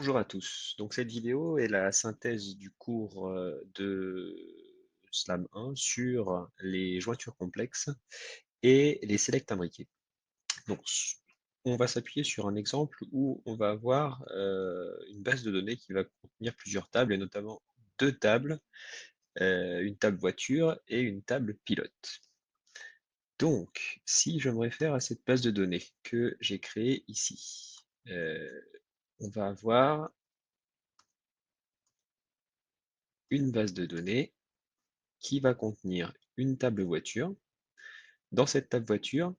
Bonjour à tous. Donc cette vidéo est la synthèse du cours de Slam 1 sur les jointures complexes et les selects imbriqués. Donc on va s'appuyer sur un exemple où on va avoir une base de données qui va contenir plusieurs tables et notamment deux tables, une table voiture et une table pilote. Donc si je me réfère à cette base de données que j'ai créée ici, on va avoir une base de données qui va contenir une table voiture. Dans cette table voiture,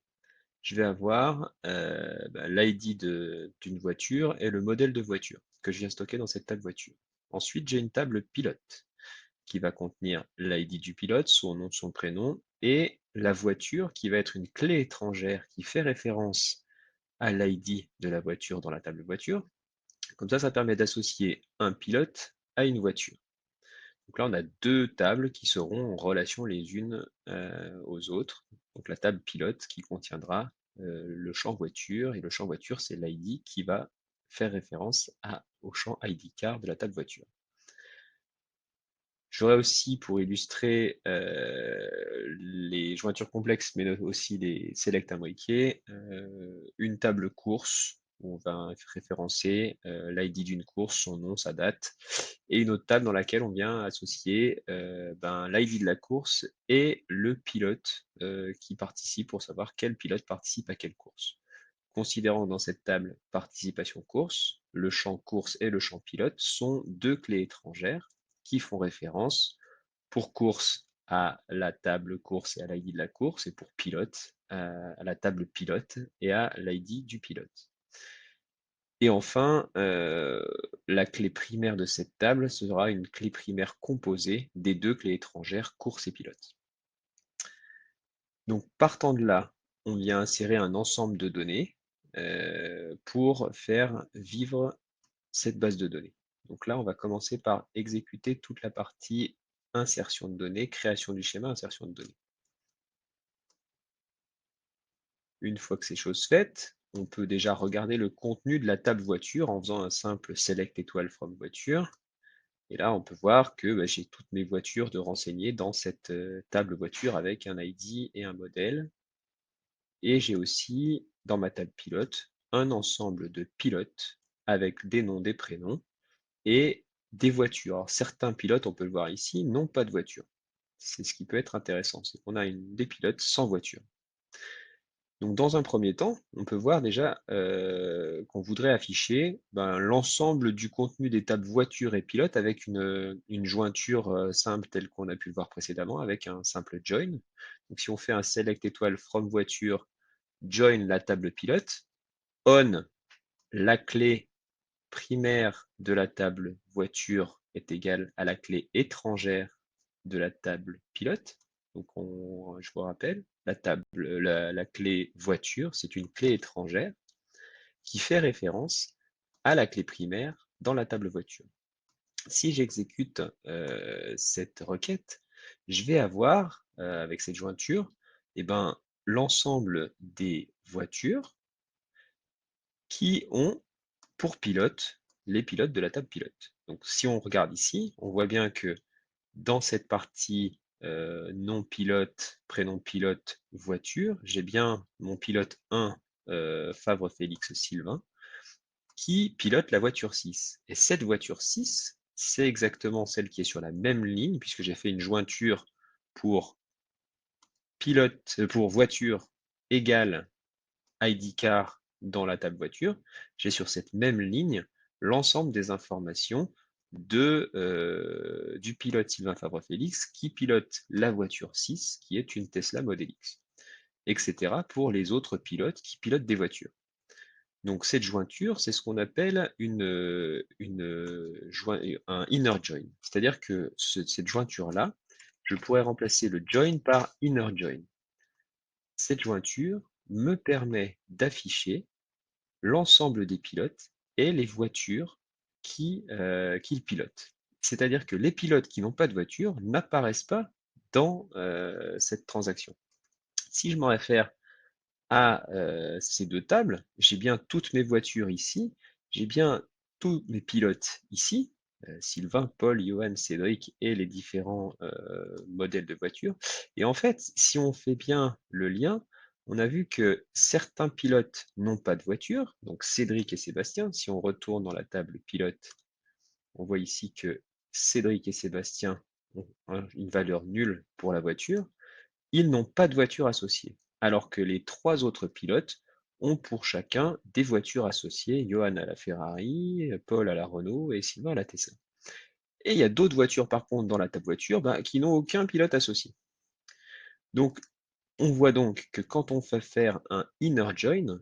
je vais avoir l'ID d'une voiture et le modèle de voiture que je viens stocker dans cette table voiture. Ensuite, j'ai une table pilote qui va contenir l'ID du pilote, son nom, son prénom, et la voiture qui va être une clé étrangère qui fait référence à l'ID de la voiture dans la table voiture. Comme ça permet d'associer un pilote à une voiture. Donc là, on a deux tables qui seront en relation les unes aux autres. Donc la table pilote qui contiendra le champ voiture, et le champ voiture, c'est l'ID qui va faire référence au champ ID car de la table voiture. J'aurais aussi, pour illustrer les jointures complexes, mais aussi les selects imbriqués, une table course où on va référencer l'ID d'une course, son nom, sa date, et une autre table dans laquelle on vient associer l'ID de la course et le pilote qui participe pour savoir quel pilote participe à quelle course. Considérant que dans cette table participation course, le champ course et le champ pilote sont deux clés étrangères qui font référence pour course à la table course et à l'ID de la course, et pour pilote à la table pilote et à l'ID du pilote. Et enfin, la clé primaire de cette table sera une clé primaire composée des deux clés étrangères course et pilote. Donc partant de là, on vient insérer un ensemble de données pour faire vivre cette base de données. Donc là, on va commencer par exécuter toute la partie insertion de données, création du schéma, insertion de données. Une fois que c'est chose faite, on peut déjà regarder le contenu de la table voiture en faisant un simple select étoile from voiture. Et là, on peut voir que j'ai toutes mes voitures de renseigner dans cette table voiture avec un ID et un modèle. Et j'ai aussi, dans ma table pilote, un ensemble de pilotes avec des noms, des prénoms et des voitures. Alors, certains pilotes, on peut le voir ici, n'ont pas de voiture. C'est ce qui peut être intéressant, c'est qu'on a des pilotes sans voiture. Donc dans un premier temps, on peut voir déjà qu'on voudrait afficher l'ensemble du contenu des tables voiture et pilote avec une jointure simple telle qu'on a pu le voir précédemment avec un simple join. Donc si on fait un select étoile from voiture, join la table pilote, on la clé primaire de la table voiture est égale à la clé étrangère de la table pilote. Donc je vous rappelle, la clé voiture, c'est une clé étrangère qui fait référence à la clé primaire dans la table voiture. Si j'exécute cette requête, je vais avoir, avec cette jointure, l'ensemble des voitures qui ont pour pilote les pilotes de la table pilote. Donc si on regarde ici, on voit bien que dans cette partie nom pilote, prénom pilote, voiture, j'ai bien mon pilote 1, Favre Félix Sylvain, qui pilote la voiture 6. Et cette voiture 6, c'est exactement celle qui est sur la même ligne, puisque j'ai fait une jointure pour pour voiture égale ID car dans la table voiture. J'ai sur cette même ligne l'ensemble des informations du pilote Sylvain Fabre-Félix qui pilote la voiture 6, qui est une Tesla Model X, etc. pour les autres pilotes qui pilotent des voitures. Donc cette jointure, c'est ce qu'on appelle un inner join. C'est-à-dire que cette jointure-là, je pourrais remplacer le join par inner join. Cette jointure me permet d'afficher l'ensemble des pilotes et les voitures qu'ils pilotent. C'est-à-dire que les pilotes qui n'ont pas de voiture n'apparaissent pas dans cette transaction. Si je m'en réfère à ces deux tables, j'ai bien toutes mes voitures ici, j'ai bien tous mes pilotes ici, Sylvain, Paul, Johan, Cédric et les différents modèles de voitures. Et en fait, si on fait bien le lien, on a vu que certains pilotes n'ont pas de voiture, donc Cédric et Sébastien. Si on retourne dans la table pilote, on voit ici que Cédric et Sébastien ont une valeur nulle pour la voiture. Ils n'ont pas de voiture associée, alors que les trois autres pilotes ont pour chacun des voitures associées, Johan à la Ferrari, Paul à la Renault et Sylvain à la Tesla. Et il y a d'autres voitures par contre dans la table voiture qui n'ont aucun pilote associé. Donc on voit donc que quand on fait faire un inner join,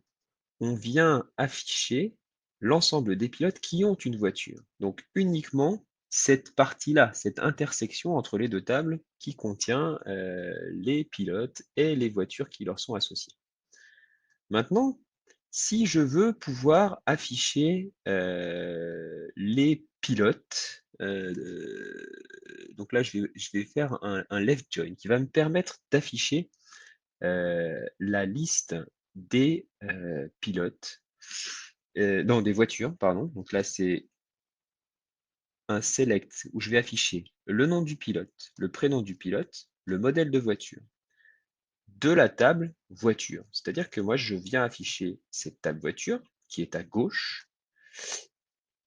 on vient afficher l'ensemble des pilotes qui ont une voiture. Donc uniquement cette partie-là, cette intersection entre les deux tables qui contient les pilotes et les voitures qui leur sont associées. Maintenant, si je veux pouvoir afficher les pilotes, donc là je vais faire un left join qui va me permettre d'afficher la liste des pilotes, non, des voitures, pardon. Donc là, c'est un select où je vais afficher le nom du pilote, le prénom du pilote, le modèle de voiture de la table voiture. C'est-à-dire que moi, je viens afficher cette table voiture qui est à gauche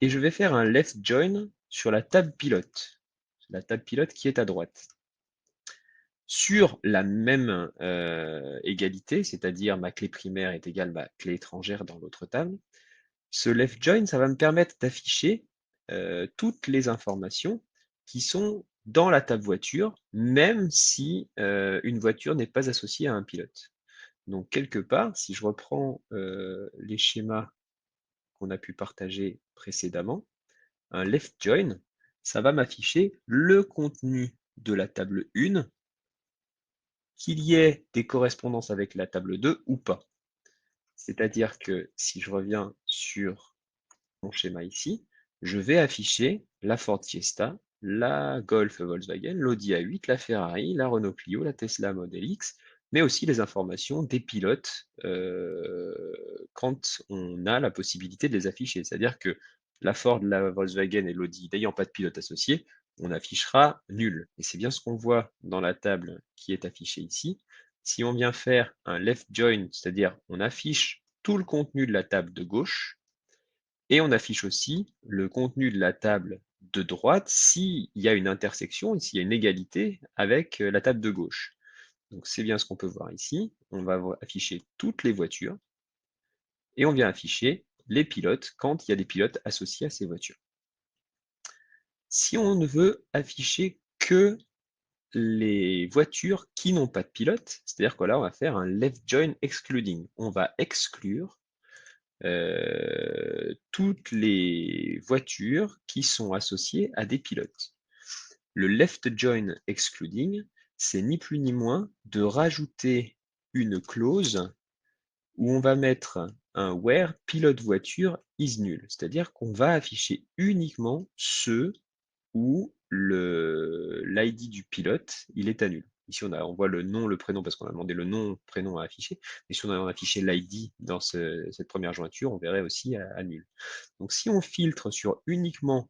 et je vais faire un left join sur la table pilote qui est à droite. Sur la même égalité, c'est-à-dire ma clé primaire est égale à ma clé étrangère dans l'autre table, ce left join, ça va me permettre d'afficher toutes les informations qui sont dans la table voiture, même si une voiture n'est pas associée à un pilote. Donc quelque part, si je reprends les schémas qu'on a pu partager précédemment, un left join, ça va m'afficher le contenu de la table 1, qu'il y ait des correspondances avec la table 2 ou pas. C'est-à-dire que si je reviens sur mon schéma ici, je vais afficher la Ford Fiesta, la Golf Volkswagen, l'Audi A8, la Ferrari, la Renault Clio, la Tesla Model X, mais aussi les informations des pilotes quand on a la possibilité de les afficher. C'est-à-dire que la Ford, la Volkswagen et l'Audi n'ayant pas de pilote associé, on affichera nul. Et c'est bien ce qu'on voit dans la table qui est affichée ici. Si on vient faire un left join, c'est-à-dire on affiche tout le contenu de la table de gauche, et on affiche aussi le contenu de la table de droite s'il y a une intersection et s'il y a une égalité avec la table de gauche. Donc c'est bien ce qu'on peut voir ici. On va afficher toutes les voitures et on vient afficher les pilotes quand il y a des pilotes associés à ces voitures. Si on ne veut afficher que les voitures qui n'ont pas de pilote, c'est-à-dire que là on va faire un left join excluding. On va exclure toutes les voitures qui sont associées à des pilotes. Le left join excluding, c'est ni plus ni moins de rajouter une clause où on va mettre un where pilot voiture is null, c'est-à-dire qu'on va afficher uniquement ceux où l'ID du pilote il est à nul. Ici, on voit le nom, le prénom, parce qu'on a demandé le nom, prénom à afficher. Mais si on avait affiché l'ID dans cette première jointure, on verrait aussi à nul. Donc, si on filtre sur uniquement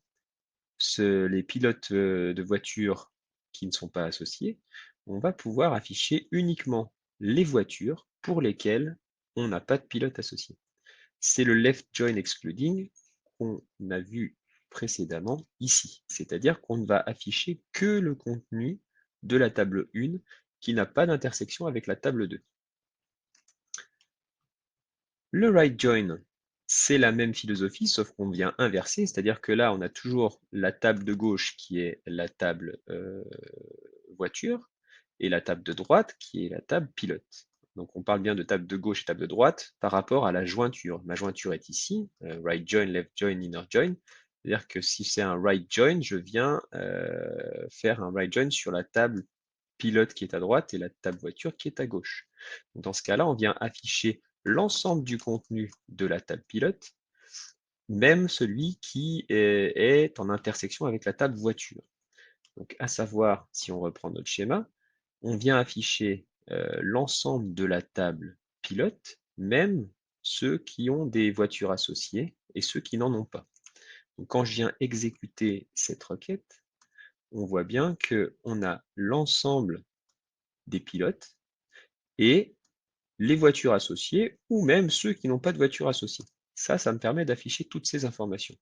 les pilotes de voitures qui ne sont pas associés, on va pouvoir afficher uniquement les voitures pour lesquelles on n'a pas de pilote associé. C'est le left join excluding qu'on a vu précédemment ici. C'est-à-dire qu'on ne va afficher que le contenu de la table 1 qui n'a pas d'intersection avec la table 2. Le right join, c'est la même philosophie, sauf qu'on vient inverser, c'est-à-dire que là, on a toujours la table de gauche qui est la table voiture, et la table de droite qui est la table pilote. Donc on parle bien de table de gauche et table de droite par rapport à la jointure. Ma jointure est ici, right join, left join, inner join. C'est-à-dire que si c'est un right join, je viens faire un right join sur la table pilote qui est à droite et la table voiture qui est à gauche. Donc dans ce cas-là, on vient afficher l'ensemble du contenu de la table pilote, même celui qui est en intersection avec la table voiture. Donc à savoir, si on reprend notre schéma, on vient afficher l'ensemble de la table pilote, même ceux qui ont des voitures associées et ceux qui n'en ont pas. Donc, quand je viens exécuter cette requête, on voit bien qu'on a l'ensemble des pilotes et les voitures associées ou même ceux qui n'ont pas de voiture associée. Ça me permet d'afficher toutes ces informations.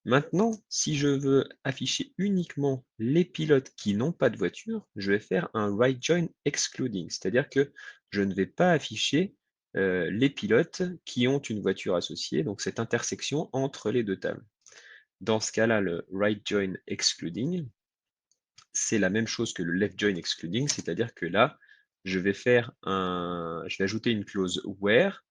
Maintenant, si je veux afficher uniquement les pilotes qui n'ont pas de voiture, je vais faire un right join excluding, c'est-à-dire que je ne vais pas afficher les pilotes qui ont une voiture associée, donc cette intersection entre les deux tables. Dans ce cas-là, le right join excluding, c'est la même chose que le left join excluding, c'est-à-dire que là, je vais ajouter une clause where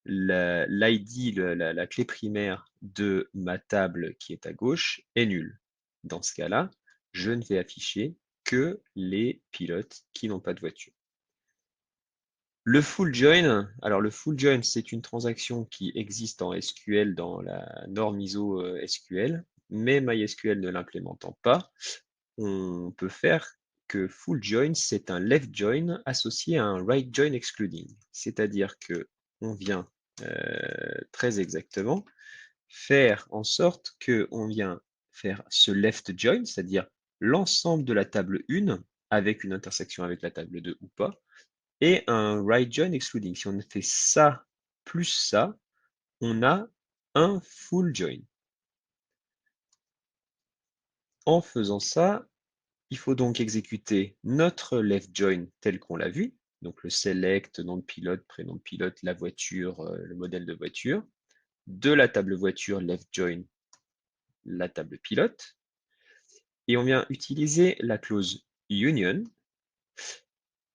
l'ID, la clé primaire de ma table qui est à gauche est nulle. Dans ce cas-là, je ne vais afficher que les pilotes qui n'ont pas de voiture. Le full join, alors le full join, c'est une transaction qui existe en SQL dans la norme ISO SQL, mais MySQL ne l'implémentant pas, on peut faire que full join, c'est un left join associé à un right join excluding. C'est-à-dire que on vient très exactement faire en sorte qu'on vient faire ce left join, c'est-à-dire l'ensemble de la table 1 avec une intersection avec la table 2 ou pas, et un right join excluding. Si on fait ça plus ça, on a un full join. En faisant ça, il faut donc exécuter notre left join tel qu'on l'a vu, donc le select, nom de pilote, prénom de pilote, la voiture, le modèle de voiture, de la table voiture left join, la table pilote, et on vient utiliser la clause union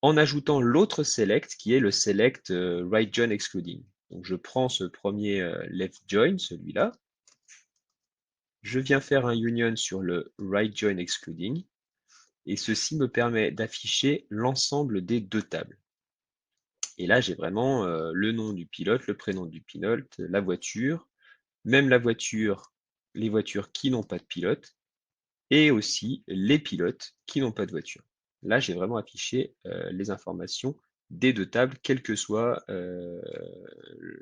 en ajoutant l'autre select qui est le select right join excluding. Donc je prends ce premier left join, celui-là, je viens faire un union sur le right join excluding, et ceci me permet d'afficher l'ensemble des deux tables. Et là, j'ai vraiment le nom du pilote, le prénom du pilote, la voiture, même la voiture, les voitures qui n'ont pas de pilote, et aussi les pilotes qui n'ont pas de voiture. Là, j'ai vraiment affiché les informations des deux tables, quelle que soit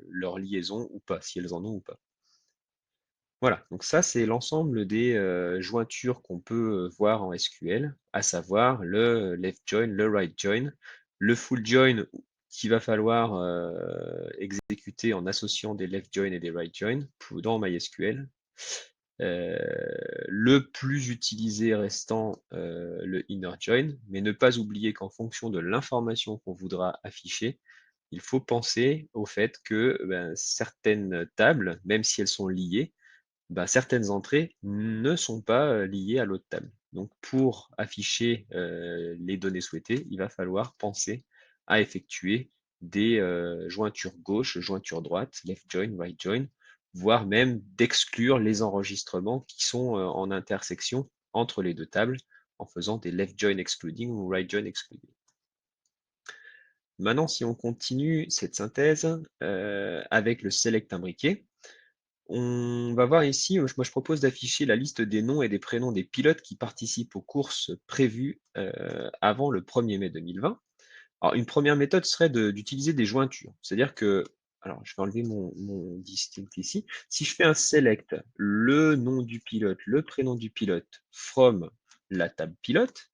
leur liaison ou pas, si elles en ont ou pas. Voilà, donc ça c'est l'ensemble des jointures qu'on peut voir en SQL, à savoir le left join, le right join, le full join qu'il va falloir exécuter en associant des left join et des right join dans MySQL. Le plus utilisé restant le inner join, mais ne pas oublier qu'en fonction de l'information qu'on voudra afficher, il faut penser au fait que certaines tables, même si elles sont liées, certaines entrées ne sont pas liées à l'autre table. Donc pour afficher les données souhaitées, il va falloir penser à effectuer des jointures gauche, jointures droite, left join, right join, voire même d'exclure les enregistrements qui sont en intersection entre les deux tables en faisant des left join excluding ou right join excluding. Maintenant, si on continue cette synthèse avec le select imbriqué, on va voir ici, moi je propose d'afficher la liste des noms et des prénoms des pilotes qui participent aux courses prévues avant le 1er mai 2020. Alors une première méthode serait d'utiliser des jointures, c'est-à-dire que, alors je vais enlever mon distinct ici, si je fais un select, le nom du pilote, le prénom du pilote from la table pilote,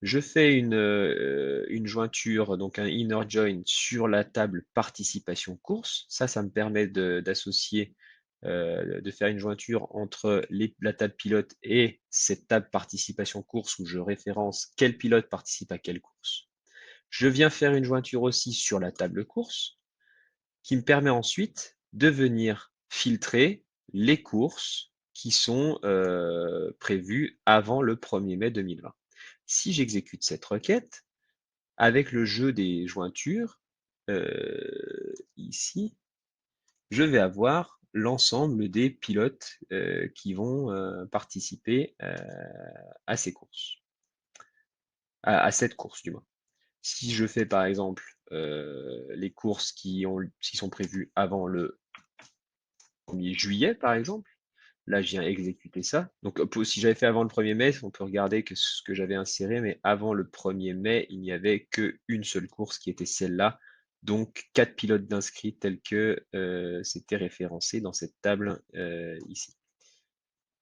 je fais une jointure, donc un inner join sur la table participation course. Ça me permet d'associer, de faire une jointure entre la table pilote et cette table participation course où je référence quel pilote participe à quelle course. Je viens faire une jointure aussi sur la table course qui me permet ensuite de venir filtrer les courses qui sont prévues avant le 1er mai 2020. Si j'exécute cette requête, avec le jeu des jointures, ici, je vais avoir l'ensemble des pilotes qui vont participer à ces courses, à cette course du moins. Si je fais par exemple les courses qui sont prévues avant le 1er juillet par exemple, là je viens exécuter ça. Donc si j'avais fait avant le 1er mai, on peut regarder que ce que j'avais inséré, mais avant le 1er mai, il n'y avait qu'une seule course qui était celle-là. Donc 4 pilotes d'inscrits tels que c'était référencé dans cette table ici.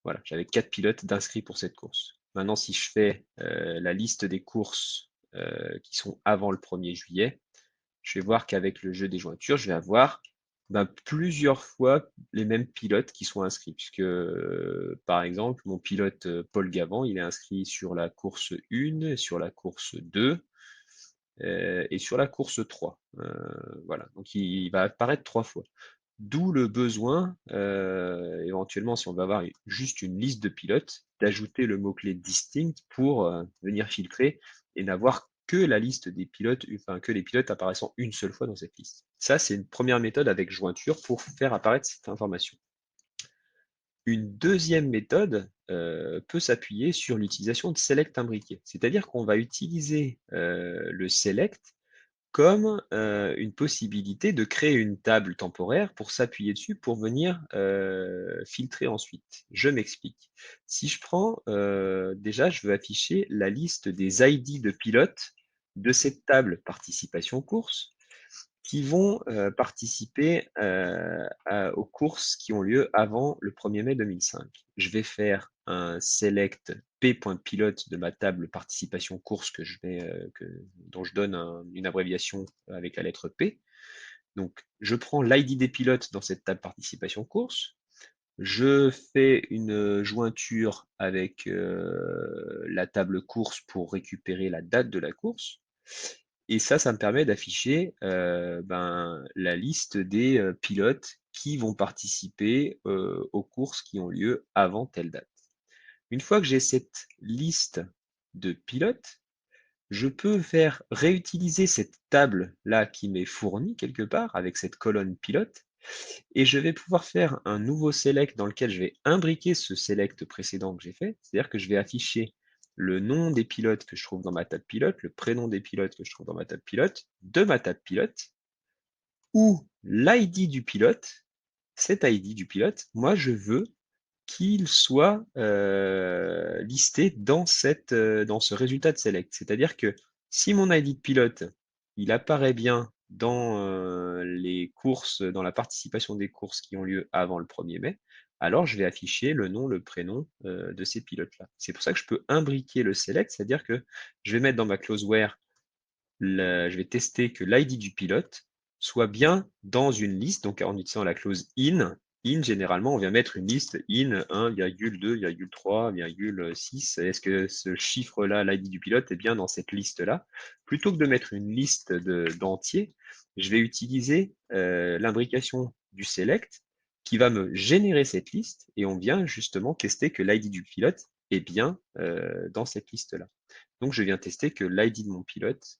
Voilà, j'avais 4 pilotes d'inscrits pour cette course. Maintenant, si je fais la liste des courses qui sont avant le 1er juillet, je vais voir qu'avec le jeu des jointures, je vais avoir plusieurs fois les mêmes pilotes qui sont inscrits, puisque par exemple, mon pilote Paul Gavant, il est inscrit sur la course 1, sur la course 2 et sur la course 3. Voilà, donc il va apparaître 3 fois. D'où le besoin, éventuellement, si on va avoir juste une liste de pilotes, d'ajouter le mot-clé distinct pour venir filtrer et n'avoir que la liste des pilotes, enfin que les pilotes apparaissant une seule fois dans cette liste. Ça, c'est une première méthode avec jointure pour faire apparaître cette information. Une deuxième méthode peut s'appuyer sur l'utilisation de select imbriqué. C'est-à-dire qu'on va utiliser le select comme une possibilité de créer une table temporaire pour s'appuyer dessus pour venir filtrer ensuite. Je m'explique. Si je prends, déjà, je veux afficher la liste des ID de pilotes de cette table participation course qui vont participer aux courses qui ont lieu avant le 1er mai 2005. Je vais faire un select p.pilote de ma table participation course dont je donne une abréviation avec la lettre P. Donc, je prends l'ID des pilotes dans cette table participation course. Je fais une jointure avec la table course pour récupérer la date de la course. Et ça me permet d'afficher la liste des pilotes qui vont participer aux courses qui ont lieu avant telle date. Une fois que j'ai cette liste de pilotes, je peux faire réutiliser cette table-là qui m'est fournie quelque part avec cette colonne pilote et je vais pouvoir faire un nouveau select dans lequel je vais imbriquer ce select précédent que j'ai fait. C'est-à-dire que je vais afficher le nom des pilotes que je trouve dans ma table pilote, le prénom des pilotes que je trouve dans ma table pilote, de ma table pilote, ou l'ID du pilote, cet ID du pilote, moi je veux qu'il soit listé dans ce résultat de select. C'est-à-dire que si mon ID de pilote, il apparaît bien dans les courses, dans la participation des courses qui ont lieu avant le 1er mai, alors je vais afficher le nom, le prénom de ces pilotes-là. C'est pour ça que je peux imbriquer le select, c'est-à-dire que je vais mettre dans ma clause where, je vais tester que l'ID du pilote soit bien dans une liste, donc en utilisant la clause in. In, généralement, on vient mettre une liste in 1,2,3,6. Est-ce que ce chiffre-là, l'ID du pilote, est bien dans cette liste-là? Plutôt que de mettre une liste d'entiers, je vais utiliser l'imbrication du select qui va me générer cette liste et on vient justement tester que l'ID du pilote est bien dans cette liste-là. Donc, je viens tester que l'ID de mon pilote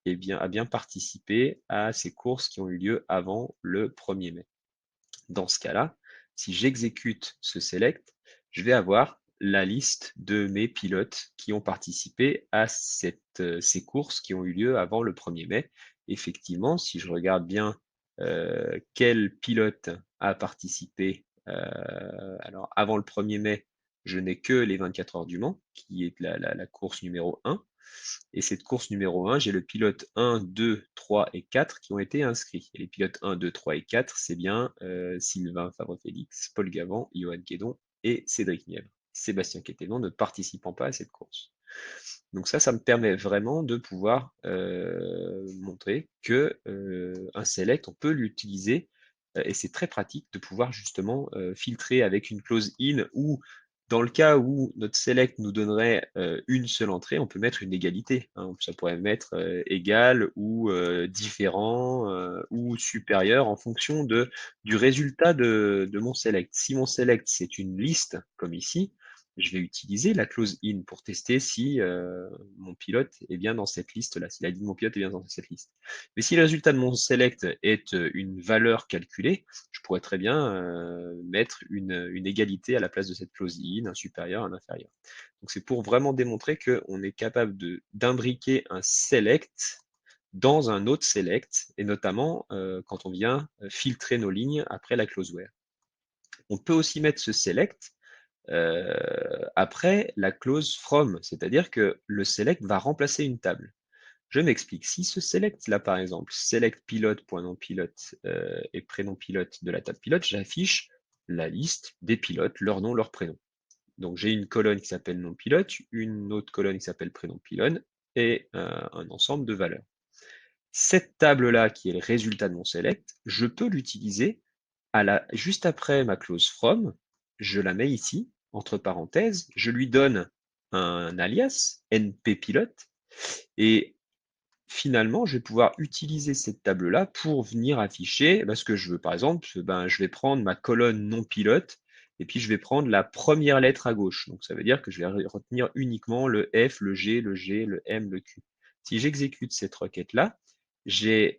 a bien participé à ces courses qui ont eu lieu avant le 1er mai. Dans ce cas-là, si j'exécute ce select, je vais avoir la liste de mes pilotes qui ont participé à ces courses qui ont eu lieu avant le 1er mai. Effectivement, si je regarde bien quel pilote a participé, alors avant le 1er mai, je n'ai que les 24 heures du Mans, qui est la course numéro 1. Et cette course numéro 1, j'ai le pilote 1, 2, 3 et 4 qui ont été inscrits. Et les pilotes 1, 2, 3 et 4, c'est bien Sylvain Favre-Félix, Paul Gavant, Johan Guédon et Cédric Nièvre. Sébastien Quétélan ne participant pas à cette course. Donc ça me permet vraiment de pouvoir montrer que un select, on peut l'utiliser et c'est très pratique de pouvoir justement filtrer avec une clause in ou dans le cas où notre select nous donnerait une seule entrée, on peut mettre une égalité. Hein. Ça pourrait mettre égal ou différent ou supérieur en fonction du résultat de mon select. Si mon select, c'est une liste, comme ici, je vais utiliser la clause in pour tester si mon pilote est bien dans cette liste-là, si l'ID de mon pilote est bien dans cette liste. Mais si le résultat de mon select est une valeur calculée, je pourrais très bien mettre une égalité à la place de cette clause in, un supérieur, un inférieur. Donc c'est pour vraiment démontrer qu'on est capable d'imbriquer un select dans un autre select, et notamment quand on vient filtrer nos lignes après la clause where. On peut aussi mettre ce select après la clause from, c'est-à-dire que le select va remplacer une table. Je m'explique. Si ce select là, par exemple, select pilote, point nom pilote et prénom pilote de la table pilote, j'affiche la liste des pilotes, leur nom, leur prénom. Donc j'ai une colonne qui s'appelle nom pilote, une autre colonne qui s'appelle prénom pylone et un ensemble de valeurs. Cette table-là, qui est le résultat de mon select, je peux l'utiliser juste après ma clause from. Je la mets ici, entre parenthèses, je lui donne un alias, npPilot, et finalement, je vais pouvoir utiliser cette table-là pour venir afficher ce que je veux. Par exemple, je vais prendre ma colonne non pilote et puis je vais prendre la première lettre à gauche. Donc ça veut dire que je vais retenir uniquement le F, le G, le M, le Q. Si j'exécute cette requête-là, j'ai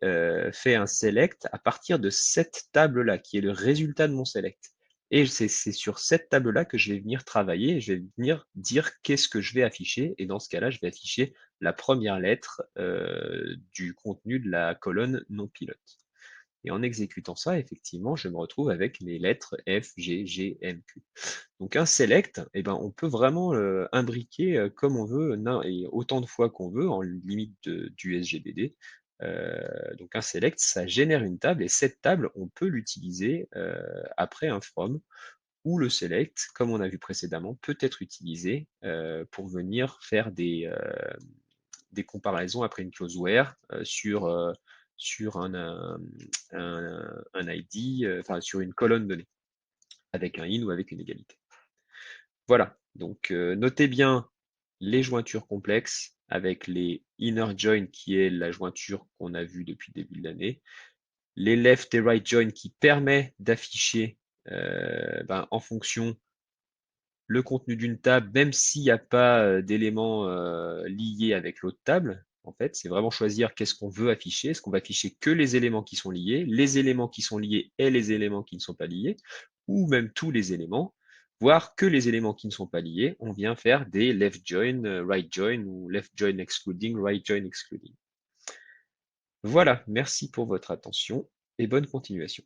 fait un select à partir de cette table-là, qui est le résultat de mon select. Et c'est sur cette table-là que je vais venir travailler, et je vais venir dire qu'est-ce que je vais afficher. Et dans ce cas-là, je vais afficher la première lettre du contenu de la colonne non pilote. Et en exécutant ça, effectivement, je me retrouve avec mes lettres F, G, G, M, Q. Donc un select, eh ben, on peut vraiment imbriquer comme on veut et autant de fois qu'on veut en limite du SGBD. Donc un select, ça génère une table et cette table, on peut l'utiliser après un from ou le select, comme on a vu précédemment, peut être utilisé pour venir faire des comparaisons après une clause where sur un ID, enfin sur une colonne donnée, avec un in ou avec une égalité. Voilà, donc notez bien les jointures complexes avec les inner join qui est la jointure qu'on a vue depuis le début de l'année, les left et right join qui permet d'afficher en fonction le contenu d'une table, même s'il n'y a pas d'éléments liés avec l'autre table. En fait, c'est vraiment choisir qu'est-ce qu'on veut afficher. Est-ce qu'on va afficher que les éléments qui sont liés, les éléments qui sont liés et les éléments qui ne sont pas liés, ou même tous les éléments, voire que les éléments qui ne sont pas liés. On vient faire des left join, right join, ou left join excluding, right join excluding. Voilà, merci pour votre attention et bonne continuation.